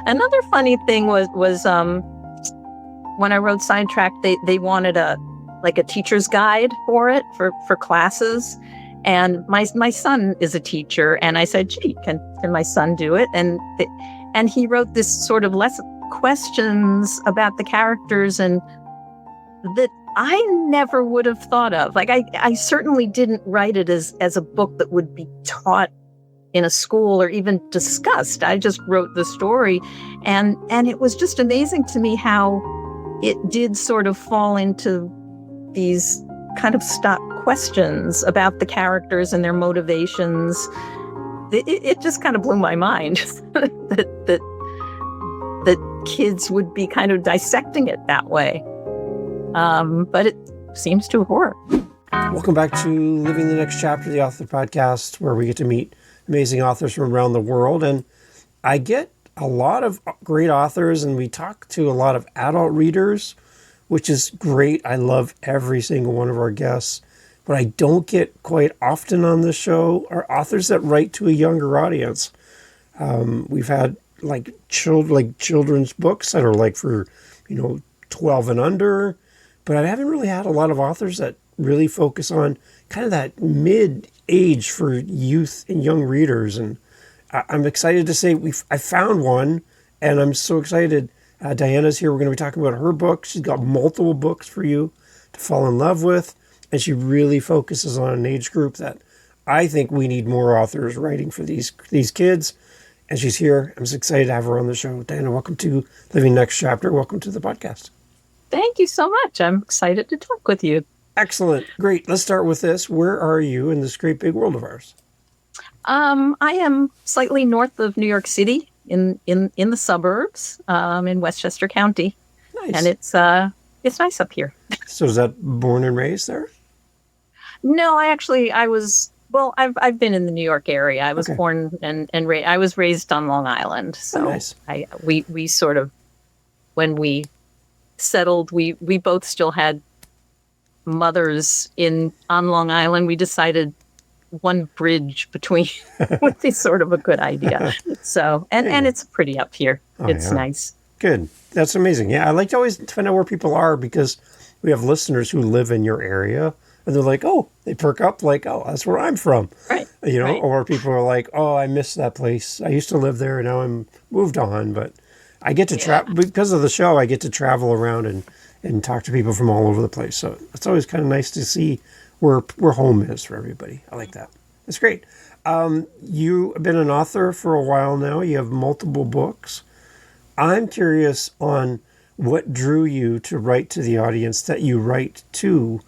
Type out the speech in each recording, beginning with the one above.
Another funny thing was when I wrote Sidetracked, they wanted a teacher's guide for it for classes. And my son is a teacher, and I said, gee, can my son do it? And he wrote this sort of less questions about the characters and that I never would have thought of. Like I certainly didn't write it as a book that would be taught in a school or even discussed. I just wrote the story, and it was just amazing to me how it did sort of fall into these kind of stock questions about the characters and their motivations. It just kind of blew my mind that kids would be kind of dissecting it that way. But it seems to have worked. Welcome back to Living the Next Chapter, the Author Podcast, where we get to meet amazing authors from around the world. And I get a lot of great authors, and we talk to a lot of adult readers, which is great. I love every single one of our guests. What I don't get quite often on this show are authors that write to a younger audience. We've had children's books that are for 12 and under, but I haven't really had a lot of authors that really focus on kind of that mid-age for youth and young readers. And I'm excited to say I found one, and I'm so excited. Diana's here. We're going to be talking about her book. She's got multiple books for you to fall in love with, and she really focuses on an age group that I think we need more authors writing for these kids. And she's here. I'm so excited to have her on the show. Diana, welcome to Living Next Chapter. Welcome to the podcast. Thank you so much. I'm excited to talk with you. Excellent. Great. Let's start with this. Where are you in this great big world of ours? I am slightly north of New York City in the suburbs, in Westchester County. Nice. And it's nice up here. So is that born and raised there? No, I've been in the New York area. I was born and raised. I was raised on Long Island. So nice. We sort of, when we settled, we both still had mothers on Long Island. We decided one bridge between would be sort of a good idea. So, and it's pretty up here. It's nice. Good. That's amazing. Yeah, I like to always find out where people are, because we have listeners who live in your area, and they're like, oh, they perk up like, oh, that's where I'm from. Right. Right. Or people are like, oh, I miss that place. I used to live there, and now I'm moved on. But I get to travel, because of the show, I get to travel around and talk to people from all over the place. So it's always kind of nice to see where home is for everybody. I like that. That's great. You've been an author for a while now. You have multiple books. I'm curious on what drew you to write to the audience that you write to.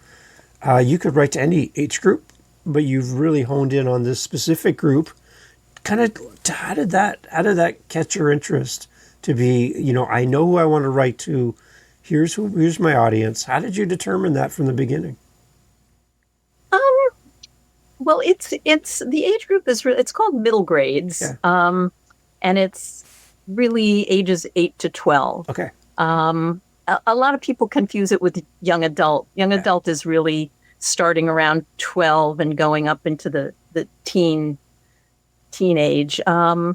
You could write to any age group, but you've really honed in on this specific group. Kind of, how did that catch your interest to be, I know who I want to write to. Here's my audience. How did you determine that from the beginning? Well, it's the age group is it's called middle grades. Yeah. And it's really ages 8 to 12. Okay. A lot of people confuse it with young adult. Young adult is really starting around 12 and going up into the teenage. I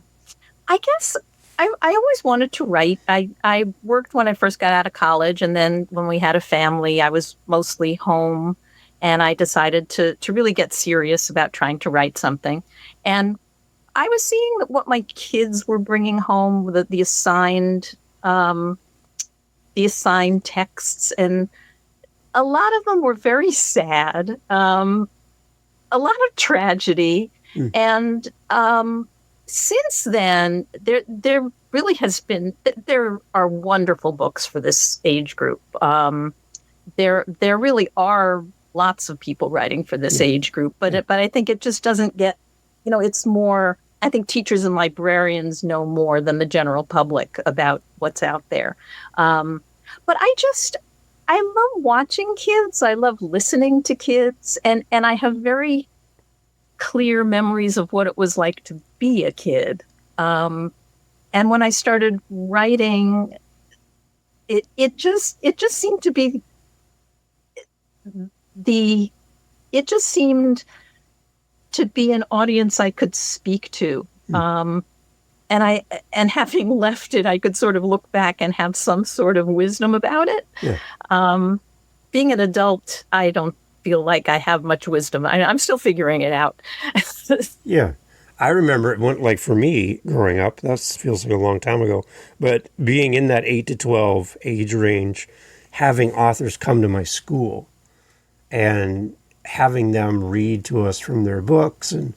guess I always wanted to write. I worked when I first got out of college, and then when we had a family, I was mostly home, and I decided to really get serious about trying to write something. And I was seeing that what my kids were bringing home, the assigned texts, and a lot of them were very sad, a lot of tragedy. And since then, there really has been, there are wonderful books for this age group. There really are lots of people writing for this age group, but I think it just doesn't get, it's more, I think teachers and librarians know more than the general public about what's out there. But I love watching kids. I love listening to kids, and I have very clear memories of what it was like to be a kid. And when I started writing, it just seemed to be it just seemed to be an audience I could speak to. and having left it, I could sort of look back and have some sort of wisdom about it. Yeah. Being an adult, I don't feel like I have much wisdom. I'm still figuring it out. Yeah. I remember it went, like, for me growing up, that feels like a long time ago, but being in that 8 to 12 age range, having authors come to my school and having them read to us from their books. And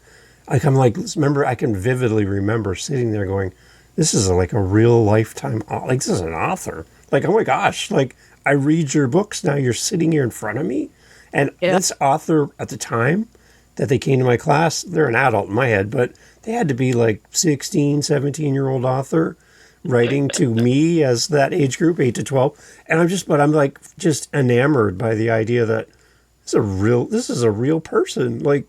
I can vividly remember sitting there going, this is like a real lifetime, like, this is an author. Like, oh my gosh, like, I read your books now, you're sitting here in front of me. And this author at the time that they came to my class, they're an adult in my head, but they had to be like 16, 17-year-old author writing to me as that age group, 8 to 12. And I'm like just enamored by the idea that this is a real person. Like,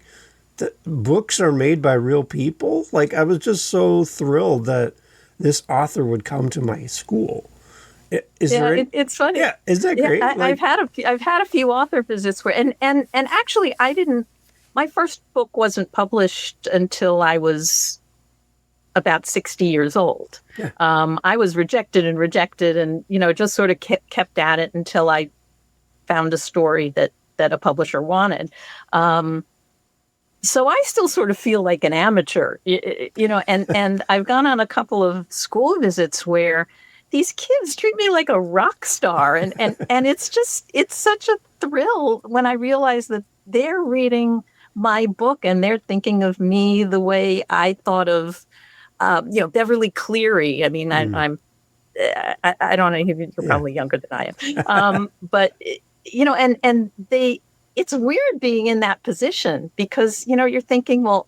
the books are made by real people. Like, I was just so thrilled that this author would come to my school. It's funny. Yeah, is that great? I've had a few author visits where, and actually, my first book wasn't published until I was about 60 years old. Yeah. I was rejected and, just sort of kept at it until I found a story that a publisher wanted. So I still sort of feel like an amateur, and I've gone on a couple of school visits where these kids treat me like a rock star. And it's such a thrill when I realize that they're reading my book and they're thinking of me the way I thought of, Beverly Cleary. I mean, I don't know, you're probably younger than I am. But, it's weird being in that position because, you're thinking, well,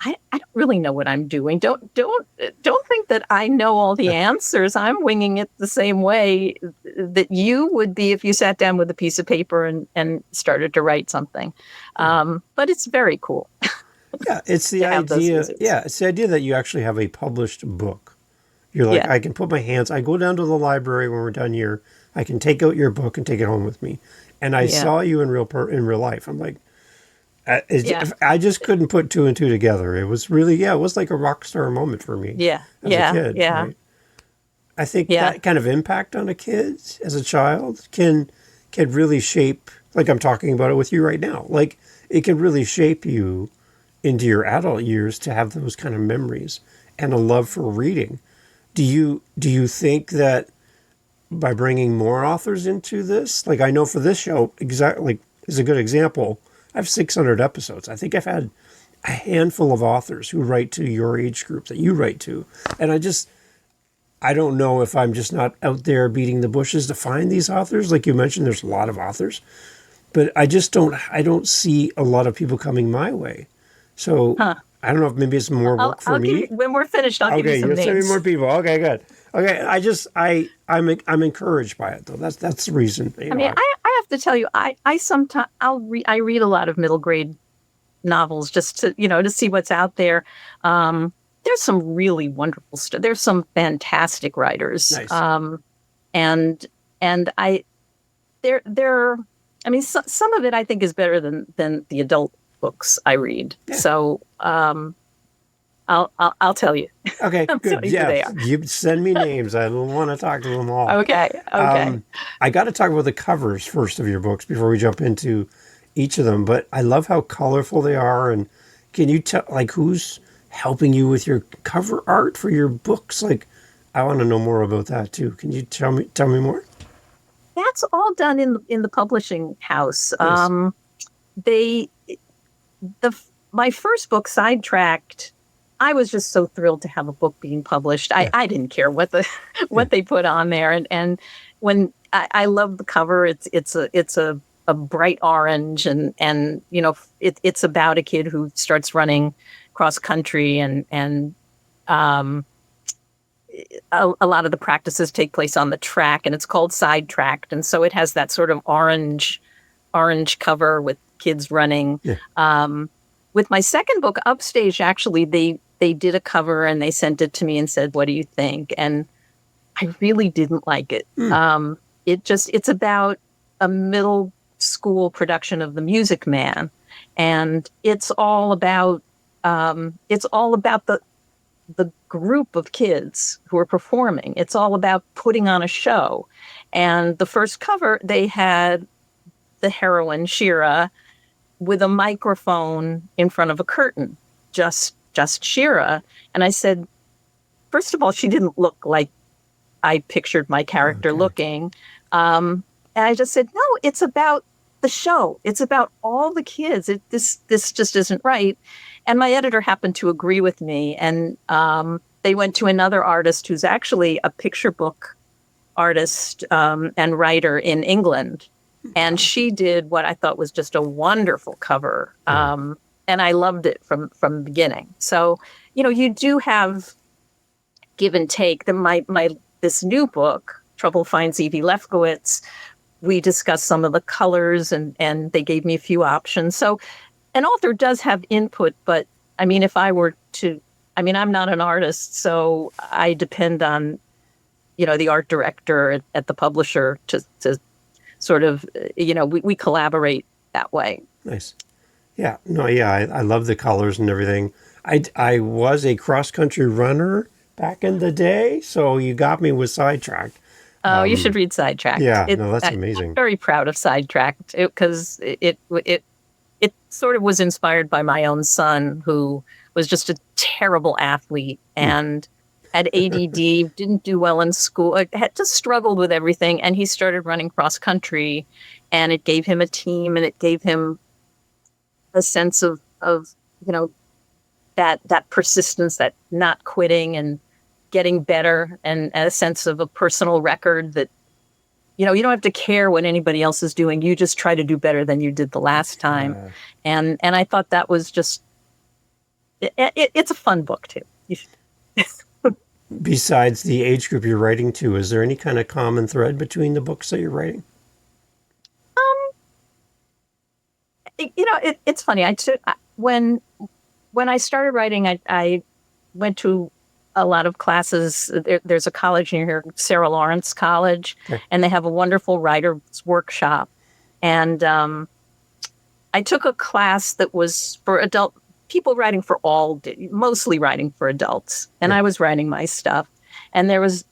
I don't really know what I'm doing. Don't think that I know all the answers. I'm winging it the same way that you would be if you sat down with a piece of paper and started to write something. But it's very cool. Yeah, it's the idea. Yeah, it's the idea that you actually have a published book. You're like, I can put my hands. I go down to the library when we're done here. I can take out your book and take it home with me. And I saw you in real life. I'm like, I just couldn't put two and two together. It was really, it was like a rock star moment for me. Yeah, as a kid, right? I think that kind of impact on a kid as a child can really shape, like I'm talking about it with you right now. Like, it can really shape you into your adult years to have those kind of memories and a love for reading. Do you think that by bringing more authors into this, like, I know for this show, exactly, is a good example. I have 600 episodes. I think I've had a handful of authors who write to your age group that you write to. And I don't know if I'm just not out there beating the bushes to find these authors. Like you mentioned, there's a lot of authors, but I don't see a lot of people coming my way. So I don't know if maybe it's more work for me. When we're finished, I'll give you some names. Okay, you'll send me more people. Okay, good. Okay, I'm encouraged by it though. That's the reason. I have to tell you, I sometimes I read a lot of middle grade novels just to see what's out there. There's some really wonderful stuff. There's some fantastic writers. Nice. And some of it I think is better than the adult books I read. Yeah. So I'll tell you. Okay, good. Yeah, you send me names. I want to talk to them all. Okay. I got to talk about the covers first of your books before we jump into each of them. But I love how colorful they are. And can you tell, like, who's helping you with your cover art for your books? Like, I want to know more about that too. Can you tell me more? That's all done in the publishing house. Yes. My first book, Sidetracked, I was just so thrilled to have a book being published. I didn't care what they put on there, and when I love the cover, it's a bright orange, and it's about a kid who starts running cross country, and a lot of the practices take place on the track, and it's called Sidetracked, and so it has that sort of orange cover with kids running. Yeah. With my second book, Upstaged, actually, they did a cover and they sent it to me and said, "What do you think?" And I really didn't like it. It's about a middle school production of The Music Man, and it's all about the group of kids who are performing. It's all about putting on a show. And the first cover, they had the heroine, Shira, with a microphone in front of a curtain, just Shira. And I said, first of all, she didn't look like I pictured my character looking. And I just said, no, it's about the show. It's about all the kids. This just isn't right. And my editor happened to agree with me. And they went to another artist who's actually a picture book artist and writer in England. And she did what I thought was just a wonderful cover. And I loved it from the beginning. So, you do have give and take. This new book, Trouble Finds Evie Lefkowitz, we discussed some of the colors and they gave me a few options. So an author does have input, but I mean, if I were to, I'm not an artist, so I depend on, the art director at the publisher to sort of, we collaborate that way. Nice. Yeah. No, yeah. I love the colors and everything. I was a cross-country runner back in the day, so you got me with Sidetracked. Oh, you should read Sidetracked. Yeah, that's amazing. I'm very proud of Sidetracked because it sort of was inspired by my own son, who was just a terrible athlete and had ADD, didn't do well in school, had just struggled with everything. And he started running cross country, and it gave him a team, and it gave him a sense of that persistence, that not quitting and getting better, and a sense of a personal record that, you don't have to care what anybody else is doing. You just try to do better than you did the last time. And I thought that was just, it's a fun book too. You should. Besides the age group you're writing to, is there any kind of common thread between the books that you're writing? It's funny. When I started writing, I went to a lot of classes. There's a college near here, Sarah Lawrence College, and they have a wonderful writer's workshop. And I took a class that was for adult people writing for mostly writing for adults. And I was writing my stuff. And there was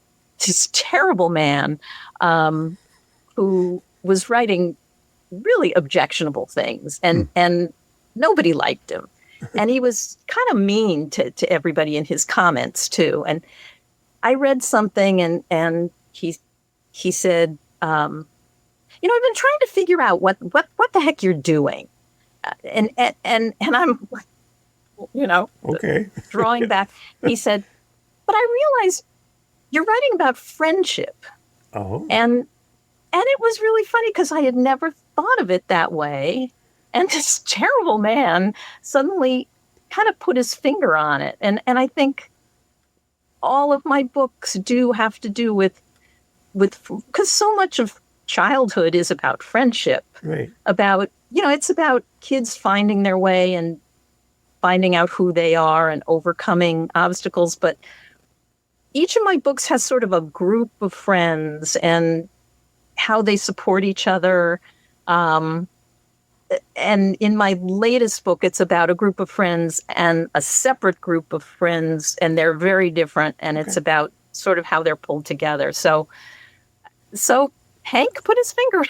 this terrible man who was writing really objectionable things, and nobody liked him. And he was kind of mean to everybody in his comments too. And I read something, and he said, I've been trying to figure out what the heck you're doing. And I'm, okay, drawing back. He said, but I realized you're writing about friendship. Oh. And it was really funny because I had never thought of it that way. And this terrible man suddenly kind of put his finger on it. And I think all of my books do have to do with because so much of childhood is about friendship. Right. About, it's about kids finding their way and finding out who they are and overcoming obstacles. But each of my books has sort of a group of friends and how they support each other. And in my latest book, it's about a group of friends and a separate group of friends, and they're very different. And it's about sort of how they're pulled together. So Hank put his finger on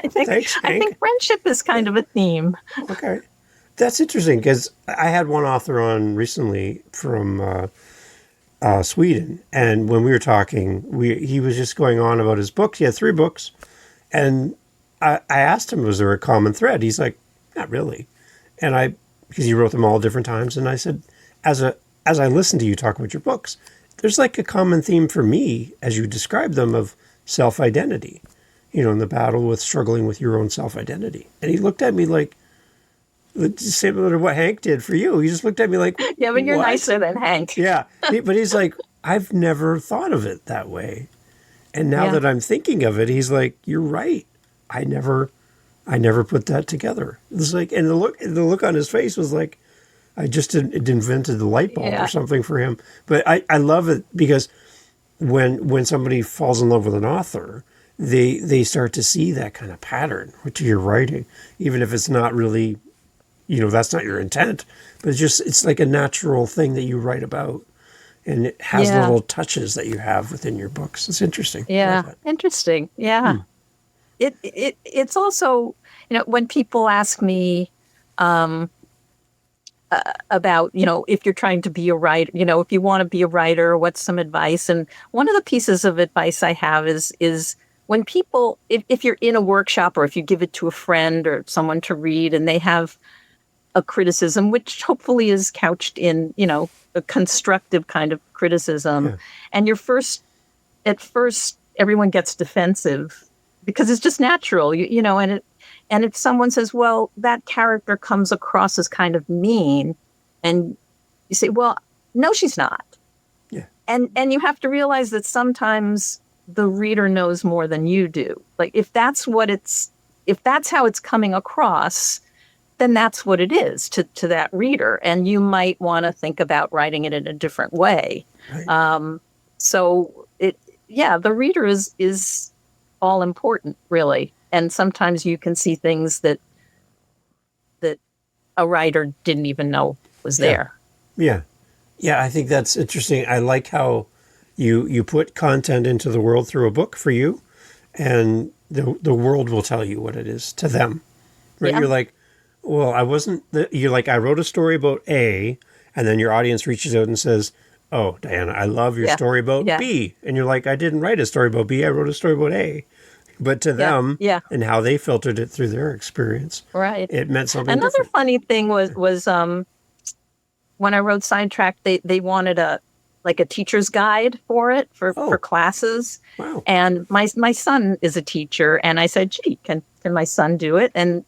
it. Thanks, Hank. I think friendship is kind of a theme. Okay. That's interesting because I had one author on recently from Sweden. And when we were talking, he was just going on about his books. He had 3 books. And I asked him, was there a common thread? He's like, not really. And because he wrote them all different times. And I said, as I listen to you talk about your books, there's like a common theme for me, as you describe them, of self-identity, in the battle with struggling with your own self-identity. And he looked at me like, similar to what Hank did for you. He just looked at me like, yeah, but you're what? nicer than Hank. Yeah. But he's like, I've never thought of it that way. And now that I'm thinking of it, he's like, you're right. I never put that together. It was like, and the look on his face was like, it invented the light bulb or something for him. But I love it because when somebody falls in love with an author, they start to see that kind of pattern to your writing, even if it's not really, that's not your intent, but it's like a natural thing that you write about. and it has little touches that you have within your books. It's interesting. Yeah. Interesting. Yeah. It's also, when people ask me about, if you're trying to be a writer, if you want to be a writer, what's some advice? And one of the pieces of advice I have is when people, if you're in a workshop or if you give it to a friend or someone to read and they have a criticism, which hopefully is couched in, a constructive kind of criticism. And at first, everyone gets defensive because it's just natural, and if someone says, well, that character comes across as kind of mean, and you say, well, no, she's not. Yeah. And you have to realize that sometimes the reader knows more than you do. Like if that's how it's coming across, then that's what it is to that reader. And you might want to think about writing it in a different way. Right. The reader is all important, really. And sometimes you can see things that a writer didn't even know was there. Yeah. Yeah, I think that's interesting. I like how you put content into the world through a book for you, and the world will tell you what it is to them. Right? Yeah. You're like, well, I wrote a story about A, and then your audience reaches out and says, oh, Diana, I love your story about B. And you're like, I didn't write a story about B, I wrote a story about A. But to them and how they filtered it through their experience, right? It meant something Another different. Funny thing was when I wrote Sidetracked, they wanted a teacher's guide for classes. Wow. And my son is a teacher, and I said, gee, can my son do it? And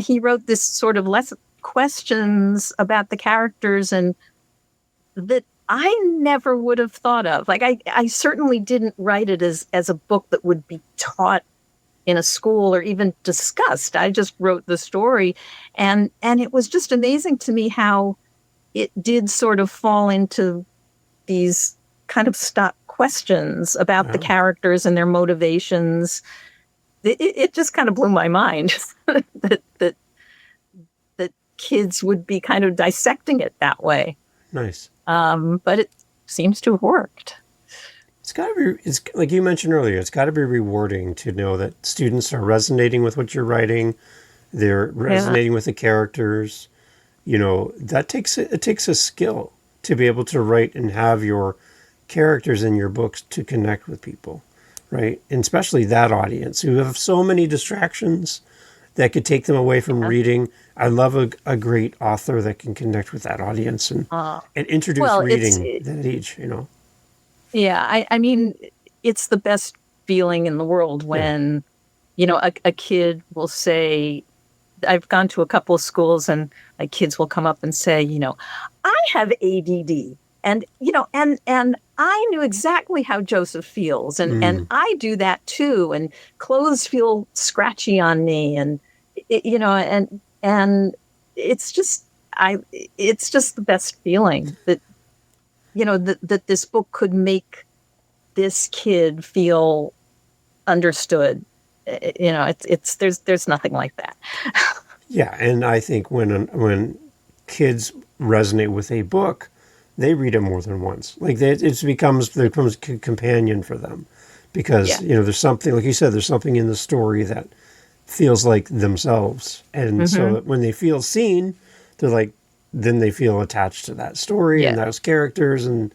he wrote this sort of less questions about the characters and that I never would have thought of. Like I certainly didn't write it as a book that would be taught in a school or even discussed. I just wrote the story, and it was just amazing to me how it did sort of fall into these kind of stock questions about the characters and their motivations. It just kind of blew my mind that kids would be kind of dissecting it that way. Nice. But it seems to have worked. It's like you mentioned earlier, it's got to be rewarding to know that students are resonating with what you're writing. They're resonating with the characters. It takes a skill to be able to write and have your characters in your books to connect with people, right? And especially that audience who have so many distractions that could take them away from reading. I love a great author that can connect with that audience and introduce reading at that age, Yeah, I mean, it's the best feeling in the world when, a kid will say, I've gone to a couple of schools and kids will come up and say, I have ADD. And, and I knew exactly how Joseph feels. And I do that too. And clothes feel scratchy on me. And, and it's just the best feeling that, that this book could make this kid feel understood. There's nothing like that. Yeah. And I think when kids resonate with a book, they read it more than once. Like it becomes a companion for them because, there's something, like you said, there's something in the story that feels like themselves. And so when they feel seen, they're like, then they feel attached to that story and those characters, and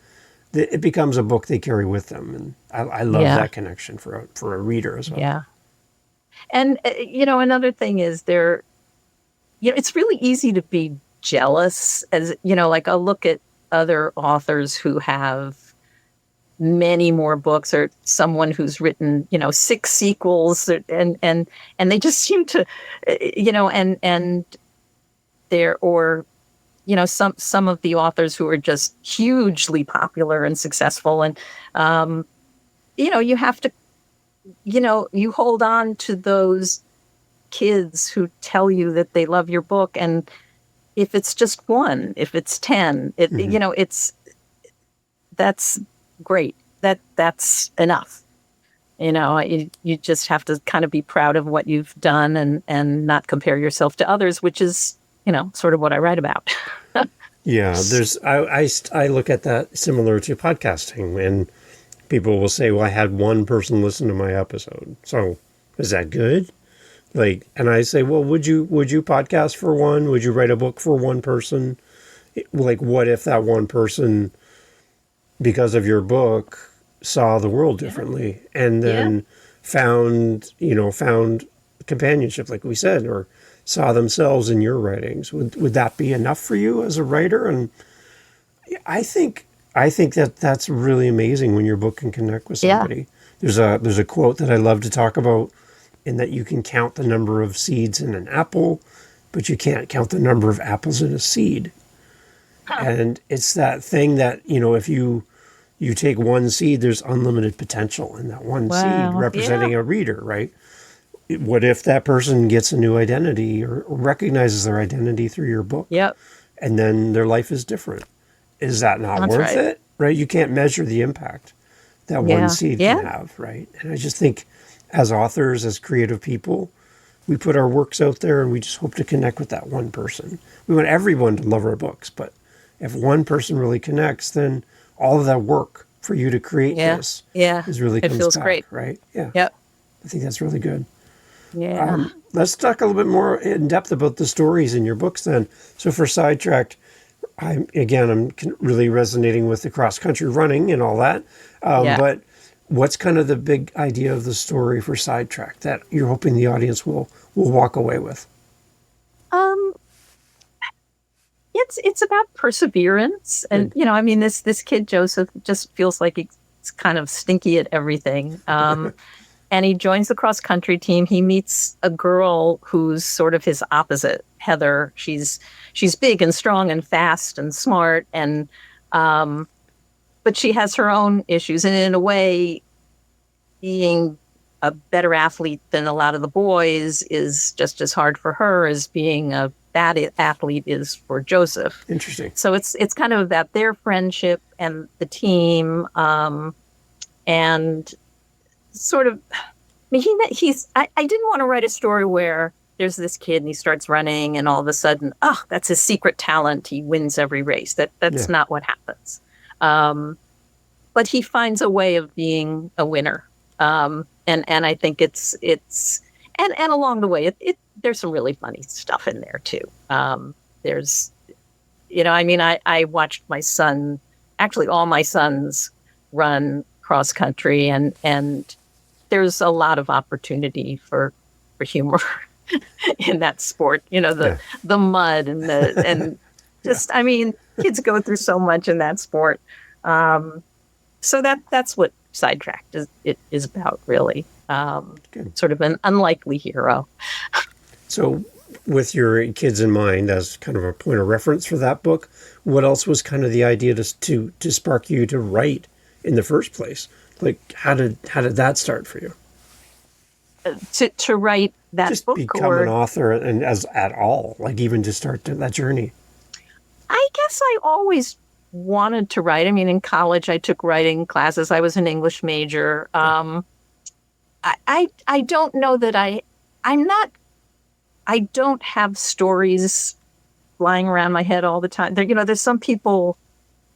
it becomes a book they carry with them. And I love that connection for a reader as well. Yeah. And, another thing is it's really easy to be jealous as, like I'll look at other authors who have many more books or someone who's written, 6 sequels and they just seem to, and they're, or, some of the authors who are just hugely popular and successful. And, you have to, you hold on to those kids who tell you that they love your book. And if it's just 1, if it's 10, that's great. That's enough. You just have to kind of be proud of what you've done and not compare yourself to others, which is, sort of what I write about. Yeah, I look at that similar to podcasting, and people will say, well, I had one person listen to my episode. So is that good? Like, and I say, well, would you podcast for one? Would you write a book for one person? Like, what if that one person, because of your book, saw the world differently and then found companionship, like we said, or saw themselves in your writings? Would that be enough for you as a writer? And I think that's really amazing when your book can connect with somebody. There's a quote that I love to talk about, in that you can count the number of seeds in an apple, but you can't count the number of apples in a seed. And it's that thing that, if you take one seed, there's unlimited potential in that one seed representing a reader, right? What if that person gets a new identity or recognizes their identity through your book? Yep. And then their life is different. Is that not worth it? Right? You can't measure the impact that one seed can have, right? And I just think, as authors, as creative people, we put our works out there and we just hope to connect with that one person. We want everyone to love our books, but if one person really connects, then all of that work for you to create this is really comes feels back, great. Right? Yeah. Yep. I think that's really good. Yeah. Let's talk a little bit more in depth about the stories in your books then. So for Sidetracked, I'm really resonating with the cross-country running and all that. But what's kind of the big idea of the story for Sidetracked that you're hoping the audience will walk away with? It's about perseverance. And, this kid, Joseph, just feels like he's kind of stinky at everything. And he joins the cross-country team. He meets a girl who's sort of his opposite, Heather. She's big and strong and fast and smart, and but she has her own issues. And in a way, being a better athlete than a lot of the boys is just as hard for her as being a bad athlete is for Joseph. Interesting. So it's kind of about their friendship and the team, and sort of. I mean, I didn't want to write a story where there's this kid and he starts running and all of a sudden, that's his secret talent. He wins every race. That's not what happens. But he finds a way of being a winner. And I think it's along the way, there's some really funny stuff in there too. There's, I watched my son, actually all my sons run cross country, and there's a lot of opportunity for humor in that sport. The mud and just, kids go through so much in that sport. So that's what Sidetracked is about, really. Sort of an unlikely hero. So with your kids in mind as kind of a point of reference for that book, what else was kind of the idea to spark you to write in the first place? Like, how did that start for you? To write that just book, become an author, and as at all, like even to start that journey. I guess I always wanted to write. I mean, in college, I took writing classes. I was an English major. I don't know that I don't have stories flying around my head all the time. There's some people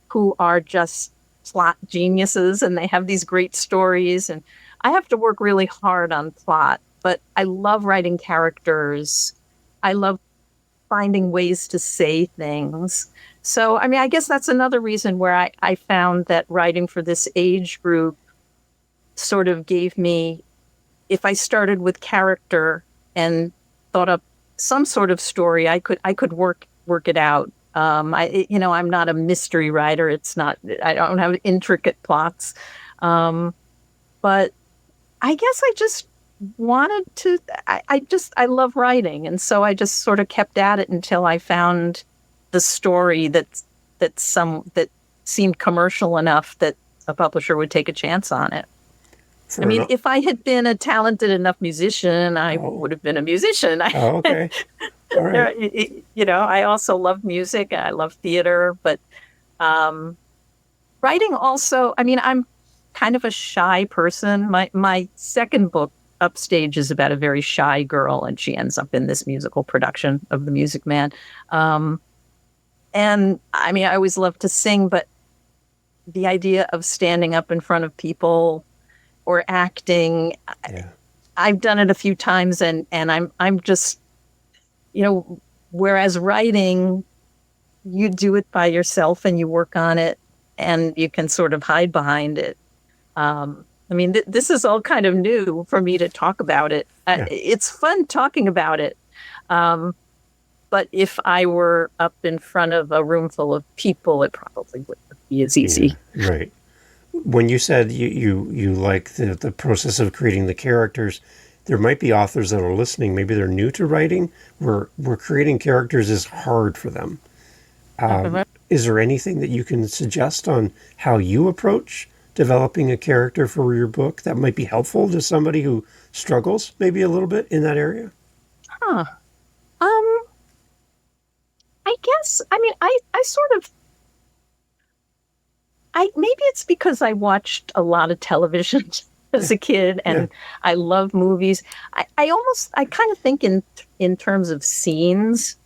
who are just plot geniuses and they have these great stories, and I have to work really hard on plot, but I love writing characters. I love finding ways to say things. So, I guess that's another reason where I found that writing for this age group sort of gave me, if I started with character and thought up some sort of story, I could work it out. I'm not a mystery writer. I don't have intricate plots. But I guess I just wanted to, I love writing. And so I just sort of kept at it until I found the story that seemed commercial enough that a publisher would take a chance on it. If I had been a talented enough musician, I would have been a musician. Okay. All right. I also love music. I love theater, but writing also, I'm kind of a shy person. My second book, Upstaged, is about a very shy girl, and she ends up in this musical production of The Music Man. And I mean, I always love to sing, but the idea of standing up in front of people or acting, Yeah. I've done it a few times, and I'm just, whereas writing, you do it by yourself and you work on it and you can sort of hide behind it. I mean, this is all kind of new for me to talk about it. Yeah. It's fun talking about it. But if I were up in front of a room full of people, it probably wouldn't be as easy. Yeah, right. When you said you like the process of creating the characters, there might be authors that are listening. Maybe they're new to writing, where creating characters is hard for them. Is there anything that you can suggest on how you approach developing a character for your book that might be helpful to somebody who struggles maybe a little bit in that area? Huh. Um, I guess, I mean, I sort of, maybe it's because I watched a lot of television as a kid and I love movies. I kind of think in terms of scenes.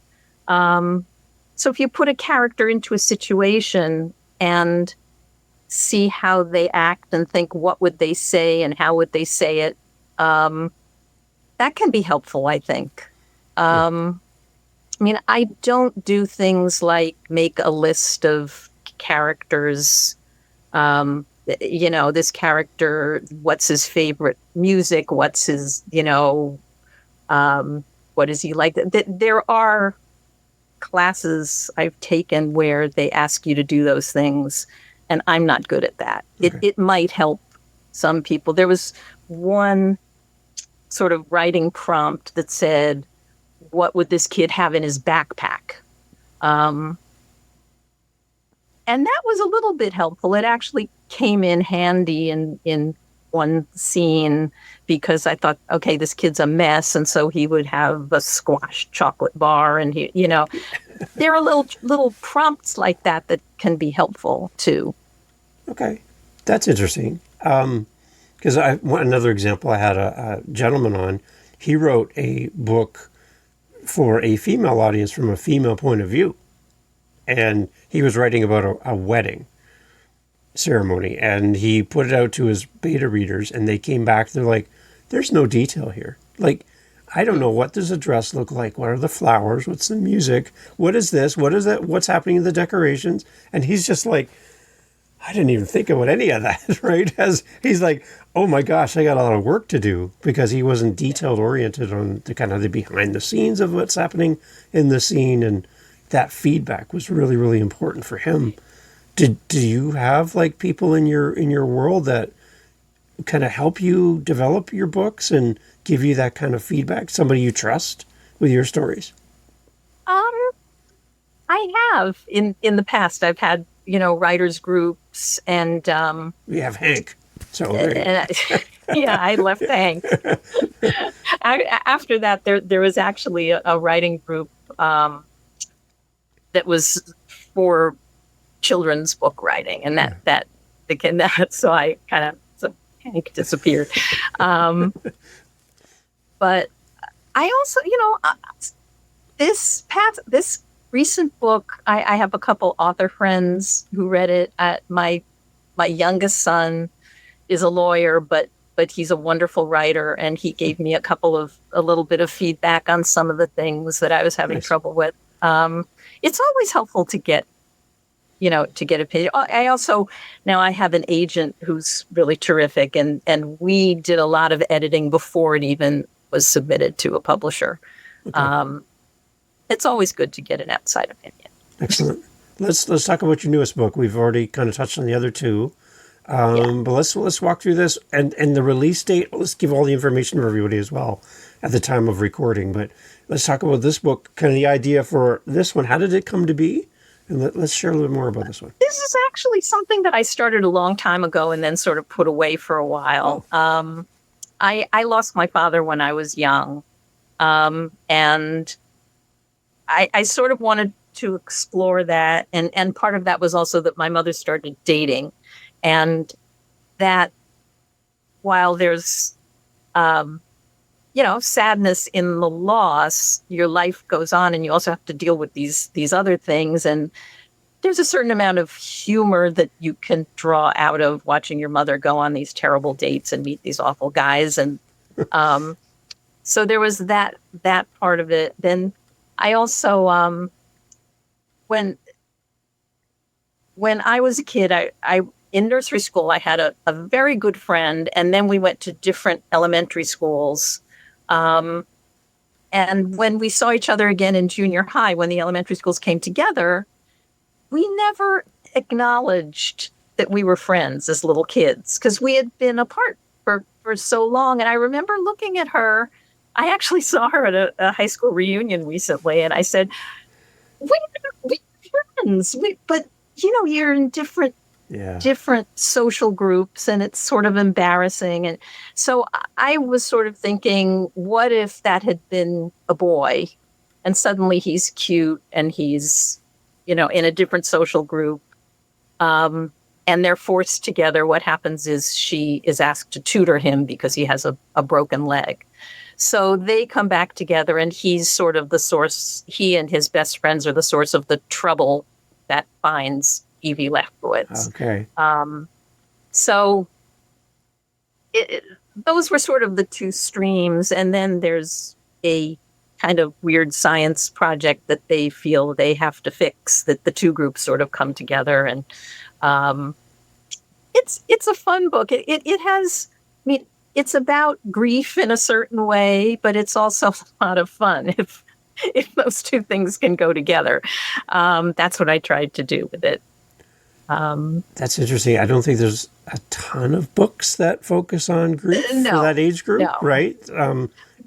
So if you put a character into a situation and see how they act and think what would they say and how would they say it, that can be helpful, I think. I mean, I don't do things like make a list of characters. This character, what's his favorite music? What's his, what is he like? There are classes I've taken where they ask you to do those things, and I'm not good at that. Okay. It might help some people. There was one sort of writing prompt that said, what would this kid have in his backpack? And that was a little bit helpful. It actually came in handy in one scene because I thought, okay, this kid's a mess. And so he would have a squash chocolate bar. And, there are little prompts like that can be helpful too. Okay. That's interesting. Because another example, I had a gentleman on. He wrote a book for a female audience from a female point of view. And he was writing about a wedding ceremony. And he put it out to his beta readers, and they came back. They're like, there's no detail here. Like, I don't know, what does a dress look like? What are the flowers? What's the music? What is this? What is that? What's happening in the decorations? And he's just like, I didn't even think about any of that, right? As he's like, oh my gosh, I got a lot of work to do, because he wasn't detailed oriented on the kind of the behind the scenes of what's happening in the scene. And that feedback was really, really important for him. Do you have like people in your world that kind of help you develop your books and give you that kind of feedback? Somebody you trust with your stories? I have in the past. I've had writers groups, and We have Hank. So yeah, I left Hank. After that, there was actually a writing group that was for children's book writing, and that so I kind of Hank disappeared. But I also, this recent book, I have a couple author friends who read it. My youngest son is a lawyer, but he's a wonderful writer, and he gave me a little bit of feedback on some of the things that I was having trouble with. It's always helpful to get opinion. I also, now I have an agent who's really terrific, and we did a lot of editing before it even was submitted to a publisher. Okay. It's always good to get an outside opinion. Excellent. Let's talk about your newest book. We've already kind of touched on the other two. But let's walk through this and the release date. Let's give all the information for everybody as well at the time of recording. But let's talk about this book, kind of the idea for this one. How did it come to be? And let's share a little bit more about this one. This is actually something that I started a long time ago and then sort of put away for a while. Oh. I lost my father when I was young. And I sort of wanted to explore that. And part of that was also that my mother started dating. And that while there's sadness in the loss, your life goes on and you also have to deal with these other things. And there's a certain amount of humor that you can draw out of watching your mother go on these terrible dates and meet these awful guys. And so there was that part of it. Then I also, when I was a kid, I in nursery school, I had a very good friend, and then we went to different elementary schools. And when we saw each other again in junior high, when the elementary schools came together, we never acknowledged that we were friends as little kids because we had been apart for so long. And I remember looking at her. I actually saw her at a high school reunion recently, and I said, we're friends. But you're in different social groups, and it's sort of embarrassing. And so I was sort of thinking, what if that had been a boy, and suddenly he's cute and he's, in a different social group, and they're forced together. What happens is she is asked to tutor him because he has a broken leg. So they come back together, and he's sort of the source. He and his best friends are the source of the trouble that finds Evie Lefkowitz. Okay. So those were sort of the two streams. And then there's a kind of weird science project that they feel they have to fix, that the two groups sort of come together. And it's a fun book. It has, it's about grief in a certain way, but it's also a lot of fun if those two things can go together. That's what I tried to do with it. That's interesting. I don't think there's a ton of books that focus on grief for that age group, right?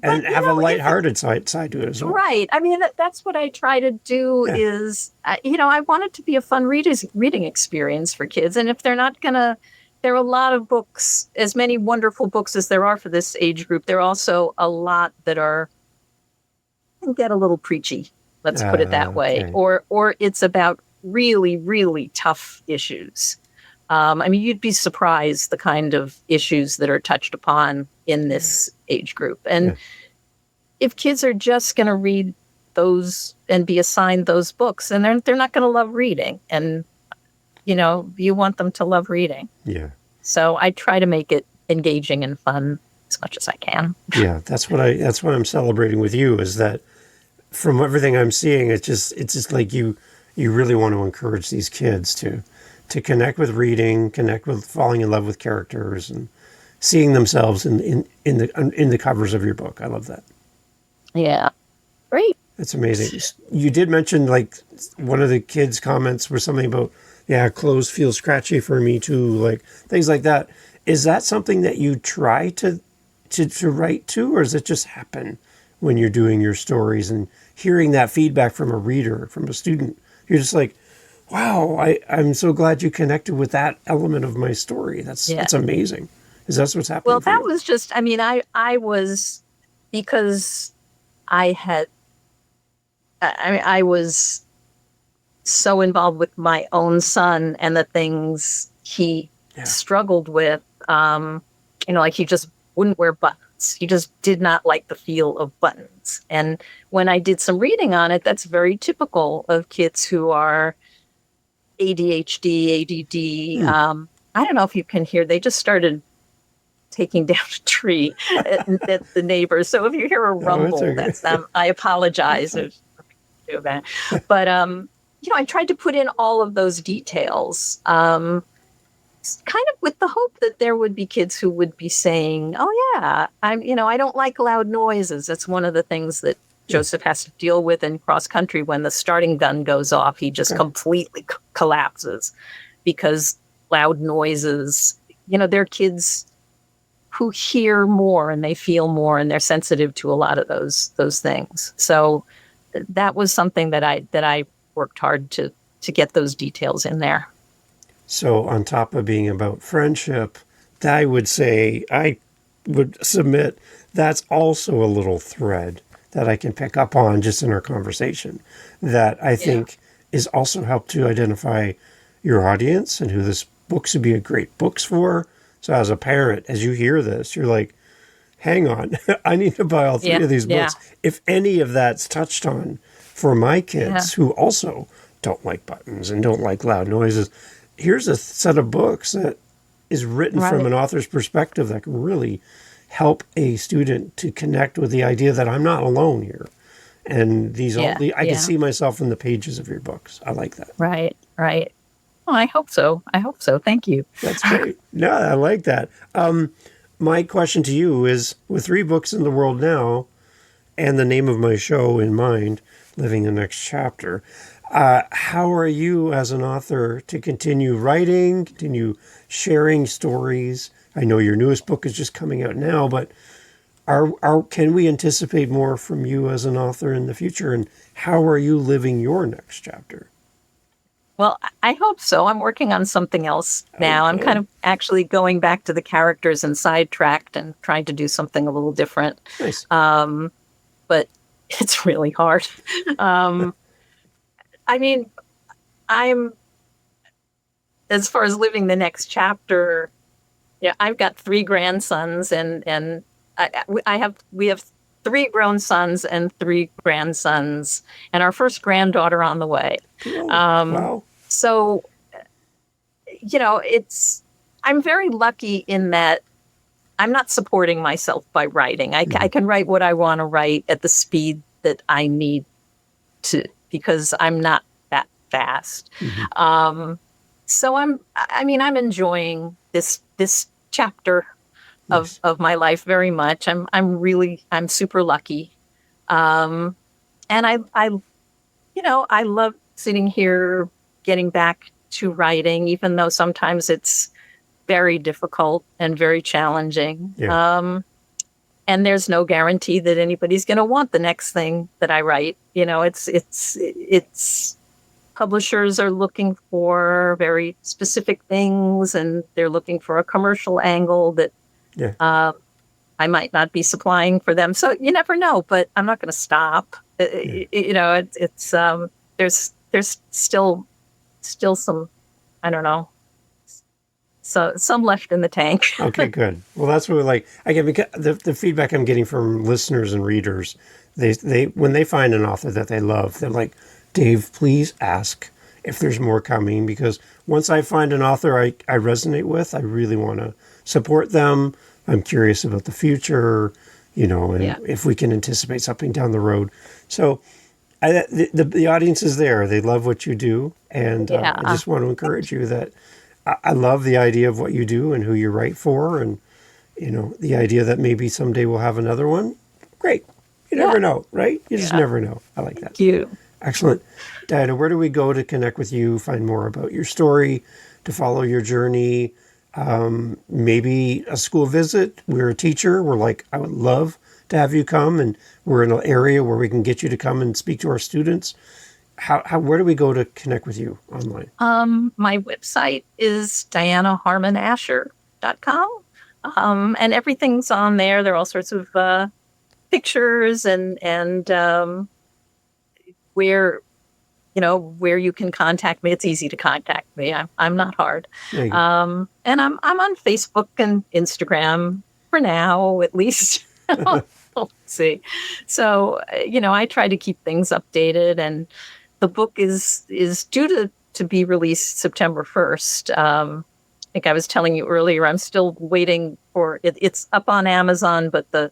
And have a lighthearted side to it as well. Right. I mean, that's what I try to do is, I want it to be a fun reading experience for kids. And if they're not going to, there are a lot of books, as many wonderful books as there are for this age group. There are also a lot that can get a little preachy, let's put it that way. Or it's about really, really tough issues. You'd be surprised the kind of issues that are touched upon in this age group. And if kids are just going to read those and be assigned those books, and they're not going to love reading. And, you want them to love reading. Yeah. So I try to make it engaging and fun as much as I can. Yeah, that's what I'm celebrating with you, is that from everything I'm seeing, it's just like you really want to encourage these kids to connect with reading, connect with falling in love with characters, and seeing themselves in the covers of your book. I love that. Yeah, great. That's amazing. You did mention, like, one of the kids' comments was something about, clothes feel scratchy for me too, like things like that. Is that something that you try to write to, or does it just happen when you're doing your stories and hearing that feedback from a reader, from a student? You're just like, wow, I'm so glad you connected with that element of my story. That's amazing. Is that what's happening? Well, that was just, I was, because I was so involved with my own son and the things he struggled with. Like he just wouldn't wear buttons. He just did not like the feel of buttons. And when I did some reading on it, that's very typical of kids who are ADHD, ADD. I don't know if you can hear, they just started taking down a tree at the neighbors. So if you hear a rumble, that's them. I apologize. But, I tried to put in all of those details, kind of with the hope that there would be kids who would be saying, oh yeah, I don't like loud noises. That's one of the things that Joseph has to deal with in cross country. When the starting gun goes off, he just completely collapses because loud noises, they're kids who hear more and they feel more and they're sensitive to a lot of those things. So that was something that I worked hard to get those details in there. So on top of being about friendship, I would submit that's also a little thread that I can pick up on just in our conversation that I think is also helped to identify your audience and who this book should be a great books for. So as a parent, as you hear this, you're like, hang on, I need to buy all three of these books. If any of that's touched on for my kids who also don't like buttons and don't like loud noises, here's a set of books that is written from an author's perspective that can really help a student to connect with the idea that I'm not alone here. And I can see myself in the pages of your books. I like that. Right. Well, I hope so. Thank you. That's great. No, I like that. My question to you is, with 3 books in the world now and the name of my show in mind, Living the Next Chapter, how are you as an author to continue writing, continue sharing stories? I know your newest book is just coming out now, but can we anticipate more from you as an author in the future? And how are you living your next chapter? Well, I hope so. I'm working on something else now. Okay. I'm kind of actually going back to the characters in Sidetracked and trying to do something a little different. Nice. But it's really hard. I mean, as far as living the next chapter, I've got 3 grandsons and we have 3 grown sons and 3 grandsons, and our first granddaughter on the way. Oh, wow. So, I'm very lucky in that I'm not supporting myself by writing. I can write what I want to write at the speed that I need to, because I'm not that fast. Mm-hmm. So I'm enjoying this chapter of my life very much. I'm super lucky. And I love sitting here, getting back to writing, even though sometimes it's very difficult and very challenging. Yeah. And there's no guarantee that anybody's going to want the next thing that I write. It's publishers are looking for very specific things, and they're looking for a commercial angle that I might not be supplying for them. So you never know, but I'm not going to stop. There's still some, I don't know, so some left in the tank. Okay, good. Well, that's what we like. The feedback I'm getting from listeners and readers, they when they find an author that they love, they're like, Dave, please ask if there's more coming, because once I find an author I resonate with, I really want to support them. I'm curious about the future, if we can anticipate something down the road. So the audience is there. They love what you do. And I just want to encourage you that I love the idea of what you do and who you write for. And, the idea that maybe someday we'll have another one. Great. You never know, right? You just never know. I like that. Thank you. Excellent. Diana, where do we go to connect with you, find more about your story, to follow your journey? Maybe a school visit. We're a teacher. We're like, I would love to have you come, and we're in an area where we can get you to come and speak to our students. Where do we go to connect with you online? My website is dianaharmonasher.com. And everything's on there. There are all sorts of pictures and where you can contact me. It's easy to contact me. I'm not hard. And I'm on Facebook and Instagram for now, at least. Let's see. So, I try to keep things updated, and the book is due to be released September 1st. I think I was telling you earlier, I'm still waiting for it. It's up on Amazon, but the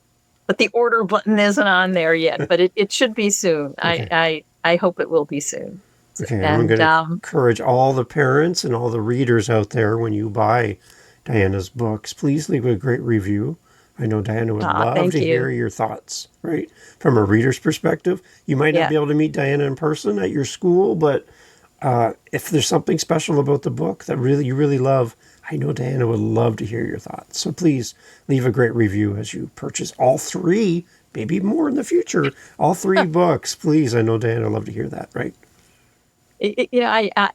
order button isn't on there yet, but it should be soon. Okay. I hope it will be soon. Okay, and I'm going to encourage all the parents and all the readers out there, when you buy Diana's books, please leave a great review. I know Diana would love to hear your thoughts, right? From a reader's perspective. You might not be able to meet Diana in person at your school, but if there's something special about the book that you really love, I know Diana would love to hear your thoughts. So please leave a great review as you purchase all 3, maybe more in the future, all 3 books. Please, I know Diana would love to hear that, right?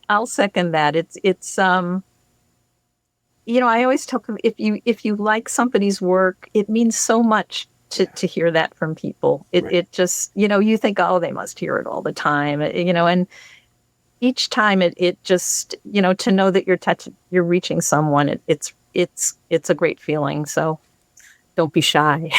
I'll second that. It's I always tell them, if you like somebody's work, it means so much to hear that from people. It just, you think, oh, they must hear it all the time, and each time it just, to know that you're reaching someone, it's a great feeling. So Don't be shy.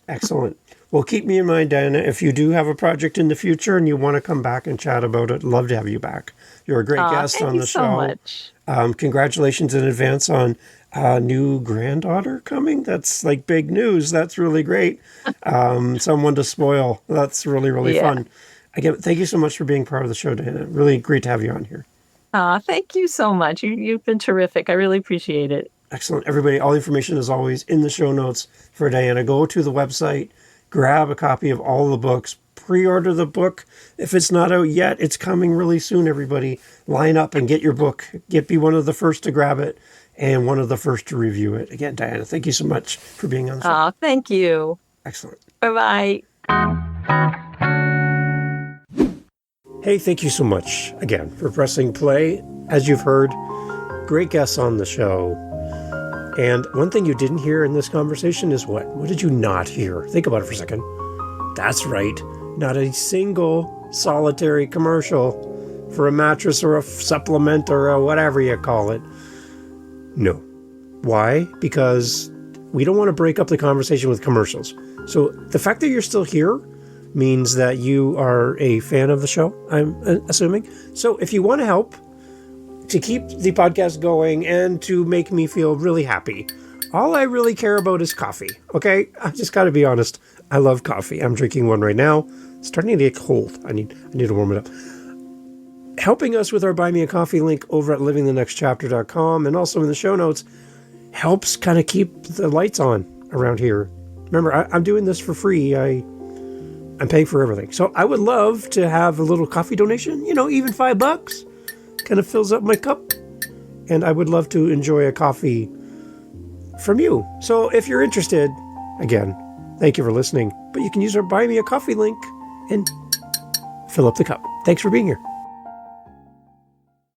Excellent. Well, keep me in mind, Diana. If you do have a project in the future and you want to come back and chat about it, love to have you back. You're a great guest on the show. Thank you so much. Congratulations in advance on a new granddaughter coming. That's like big news. That's really great. Someone to spoil. That's really, really fun. Again, thank you so much for being part of the show, Diana. Really great to have you on here. Thank you so much. You've been terrific. I really appreciate it. Excellent. Everybody, all the information is always in the show notes for Diana. Go to the website, grab a copy of all the books, pre-order the book. If it's not out yet, it's coming really soon, everybody. Line up and get your book. Be one of the first to grab it and one of the first to review it. Again, Diana, thank you so much for being on the show. Thank you. Excellent. Bye-bye. Hey, thank you so much again for pressing play. As you've heard, great guests on the show. And one thing you didn't hear in this conversation is what? What did you not hear? Think about it for a second. That's right. Not a single solitary commercial for a mattress or a supplement or a whatever you call it. No. Why? Because we don't want to break up the conversation with commercials. So the fact that you're still here means that you are a fan of the show, I'm assuming. So if you want to help to keep the podcast going and to make me feel really happy, all I really care about is coffee, okay? I just got to be honest. I love coffee. I'm drinking one right now. It's starting to get cold. I need to warm it up. Helping us with our Buy Me a Coffee link over at livingthenextchapter.com and also in the show notes helps kind of keep the lights on around here. Remember, I'm doing this for free. I'm paying for everything. So I would love to have a little coffee donation, even $5 kind of fills up my cup. And I would love to enjoy a coffee from you. So if you're interested, again, thank you for listening. But you can use our Buy Me a Coffee link and fill up the cup. Thanks for being here.